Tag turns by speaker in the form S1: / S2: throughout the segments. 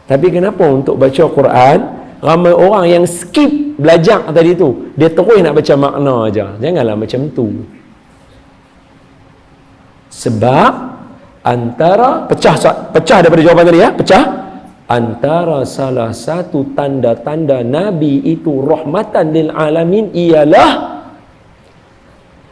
S1: Tapi kenapa untuk baca Quran ramai orang yang skip belajar tadi tu, dia terus nak baca makna aja? Janganlah macam tu. Sebab antara pecah daripada jawapan tadi, pecah antara salah satu tanda-tanda Nabi itu rahmatan lil alamin ialah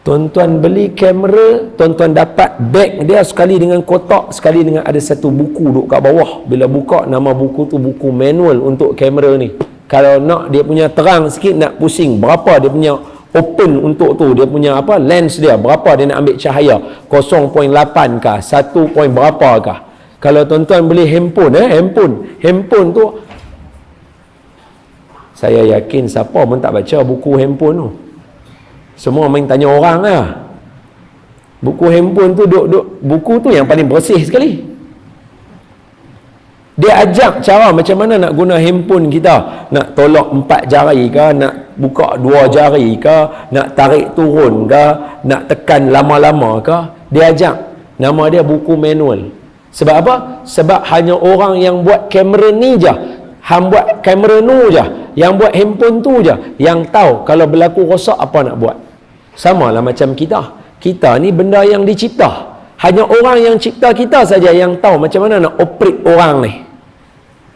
S1: tuan-tuan beli kamera, tuan-tuan dapat beg dia sekali dengan kotak, sekali dengan ada satu buku duduk kat bawah. Bila buka, nama buku tu buku manual untuk kamera ni. Kalau nak dia punya terang sikit, nak pusing berapa dia punya open untuk tu, dia punya lens dia berapa dia nak ambil cahaya, 0.8 kah, 1 point berapa kah. Kalau tuan-tuan beli handphone tu, saya yakin siapa pun tak baca buku handphone tu. Semua main tanya orang lah. Buku handphone tu buku tu yang paling bersih sekali. Dia ajak cara macam mana nak guna handphone kita. Nak tolak 4 jari ke, nak buka 2 jari ke, nak tarik turun ke, nak tekan lama-lama ke. Dia ajak. Nama dia buku manual. Sebab apa? Sebab hanya orang yang buat kamera ni je, hang buat kamera nu je, yang buat handphone tu je, yang tahu kalau berlaku rosak apa nak buat. Sama lah macam kita ni benda yang dicipta, hanya orang yang cipta kita saja yang tahu macam mana nak operate orang ni.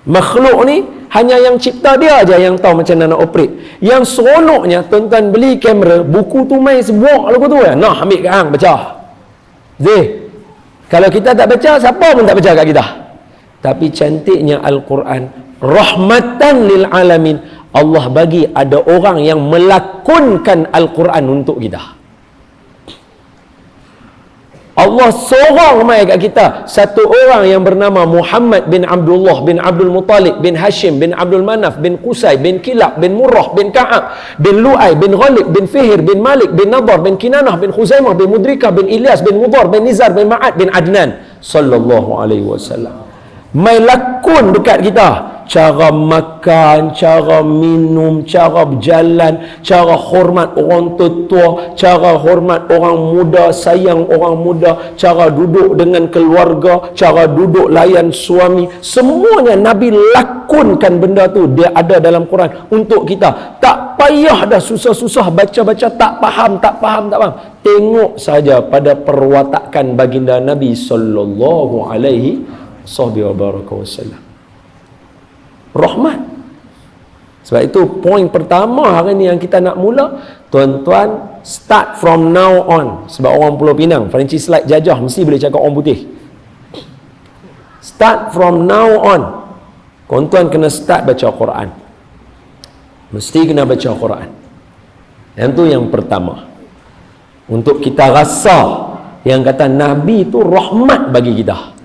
S1: Makhluk ni hanya yang cipta dia aja yang tahu macam mana nak operate. Yang seronoknya tuan-tuan beli kamera, buku tu main sebuah lagu tu ya, nah ambil kat hang baca. Kalau kita tak baca, siapa pun tak baca kat kita. Tapi cantiknya Al-Quran, rahmatan lil alamin. Allah bagi ada orang yang melakonkan Al-Quran untuk kita. Allah sorang mai kat kita satu orang yang bernama Muhammad bin Abdullah bin Abdul Muttalib bin Hashim bin Abdul Manaf bin Qusay bin Kilab bin Murrah bin Ka'ab bin Lu'ay bin Ghalib bin Fihir bin Malik bin Nadar bin Kinanah bin Khuzaimah bin Mudrikah bin Ilyas bin Mudar bin Nizar bin Ma'ad bin Adnan sallallahu alaihi wasallam. Mai lakon dekat kita cara makan, cara minum, cara berjalan, cara hormat orang tua, cara hormat orang muda, sayang orang muda, cara duduk dengan keluarga, cara duduk layan suami, semuanya Nabi lakonkan benda tu. Dia ada dalam Quran untuk kita. Tak payah dah susah-susah baca-baca, tak faham. Tengok saja pada perwatakan baginda Nabi sallallahu alaihi wasallam. Rahmat. Sebab itu poin pertama hari ni yang kita nak mula, tuan-tuan, start from now on. Sebab orang Pulau Pinang, Francis Light jajah mesti boleh cakap orang putih. Start from now on. Tuan-tuan kena start baca Quran. Mesti kena baca Quran. Yang tu yang pertama. Untuk kita rasa yang kata Nabi itu rahmat bagi kita.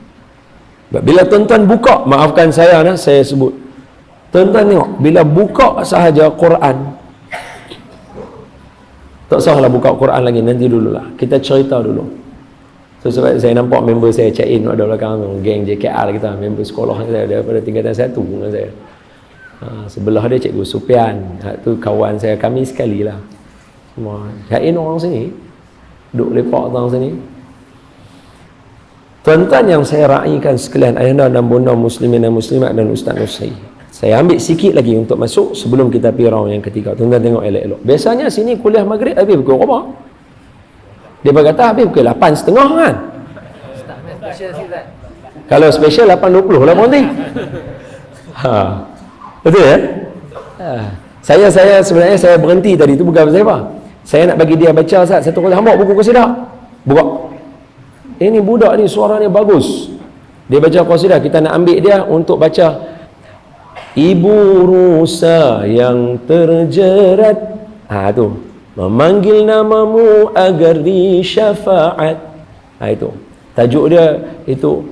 S1: Bila tuan-tuan buka, maafkan saya sebut, tuan-tuan tengok, bila buka sahaja Quran, tak sahlah buka Quran lagi, nanti dululah kita cerita dulu. So, sebab saya nampak member saya check in ada belakang, geng JKR kita, member sekolah saya daripada tingkatan 1 dengan saya. Sebelah dia Cikgu Supian, tu kawan saya, kami sekali lah semua check in orang sini, duduk lepak orang sini. Tuan-tuan yang saya raikan sekalian, ayahanda dan bunda muslimin dan muslimat dan Ustaz Nusri, saya ambil sikit lagi untuk masuk sebelum kita pergi round yang ketiga. Tuan-tuan tengok elok-elok. Biasanya sini kuliah maghrib habis pukul berapa? Dia berkata habis pukul 8.30 kan? Kalau special 8.20 lah nanti. Betul ya? Saya sebenarnya saya berhenti tadi tu bukan pasal apa. Saya nak bagi dia baca satu kali, hamba buku qasidah. Buka. Ini budak ni suaranya bagus. Dia baca qasidah, kita nak ambil dia untuk baca Ibu rusa yang terjerat, tu memanggil namamu agar di syafaat. Itu tajuk dia, itu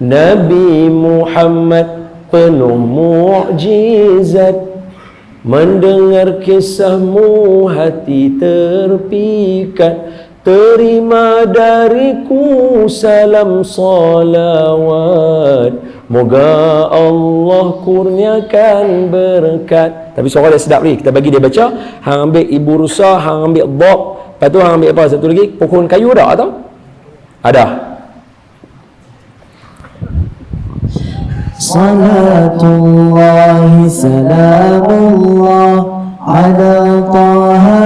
S1: Nabi Muhammad penuh mukjizat, mendengar kisahmu hati terpikat. Terima dariku salam salawat, moga Allah kurniakan berkat. Tapi suara dia sedap ni, kita bagi dia baca. Hang ambil ibu rusa, hang ambil dhab, lepas tu hang ambil apa satu lagi, pohon kayu ada atau? Ada.
S2: Salatullahi salamullah ala taha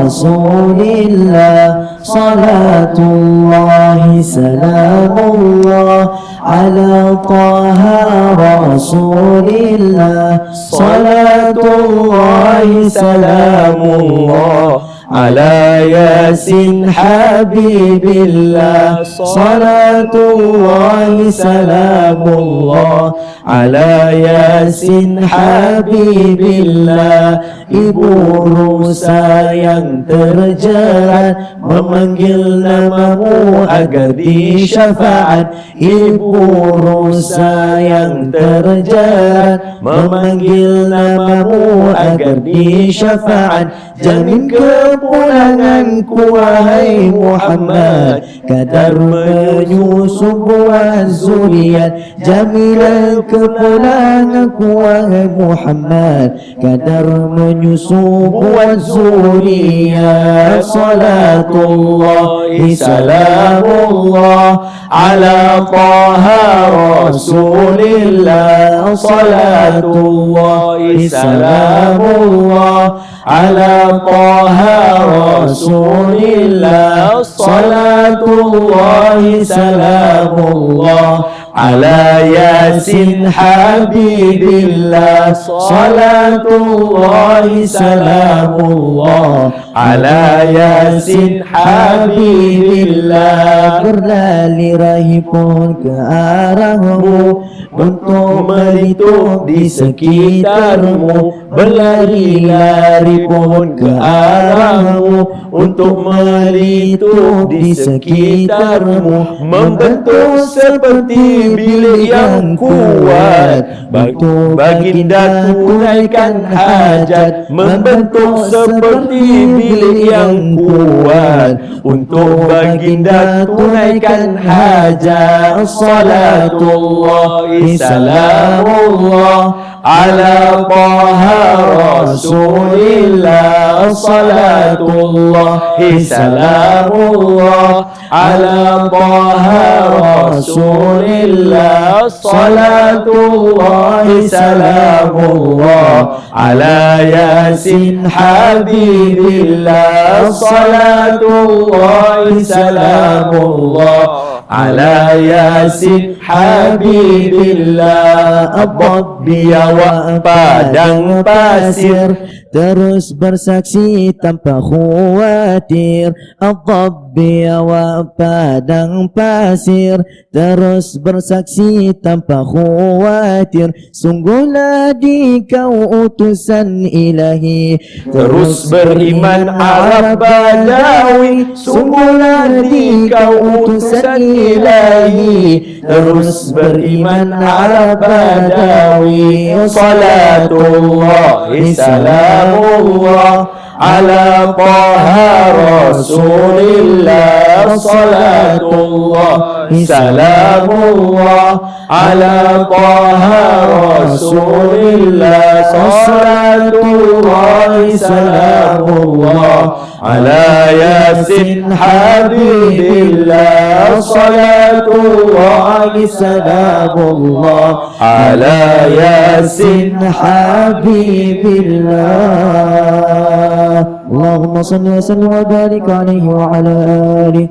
S2: rasulillah. Salatullahi salamullah ala taha rasulillah. Salatullahi salamullah ala yasin habibillah. Salatullahi salamullah ala yasin habibillah. Ibu rusa yang terjerat memanggil namamu agar disyafaat. Ibu rusa yang terjerat memanggil namamu agar disyafaat. Jamin kepulanganku wahai Muhammad, kadar menyusup buat zuriat. Jaminan kepulanganku wahai Muhammad, kadar menyusup buat zuriat. Salatullahi salamullah ala taha rasulillah. Salatullahi salamullah ala taha rasulillah. Salatullahi salamullah ala yasin habibillah. Salatullahi salamullah ala yasin habibillah. Berlari raih pun ke arahmu untuk melitup di sekitarmu. Berlari-lari pun ke arahmu untuk melitup di sekitarmu. Membentuk seperti bilik yang kuat, bantu baginda tunaikan hajat. Membentuk seperti bilik yang kuat, untuk baginda tunaikan hajat. Salatullahi salamullah ala taha rasulillah. Salatullahi salamullah ala taha rasulillah. Salatullahi salamullah ala yasin habibillah. Salatullahi salamullah ala yasin habibillah. Abadbiya wa padang pasir terus bersaksi tanpa khawatir. Abadbiya wa padang pasir terus bersaksi tanpa khawatir. Sungguhlah di kau utusan ilahi, terus beriman Arab Badawi. Sungguhlah di kau utusan ilahi, terus beriman Arab Badawi. Salatullahi salamullah ala taha rasulillah. Salatullahi salamullah ala taha rasulillah. Salatullahi salamullah ala yasin habibillah. Salatullahi salamullah ala yasin habibillah. Allahumma salli wa sallim wa barik alaihi wa ala alihi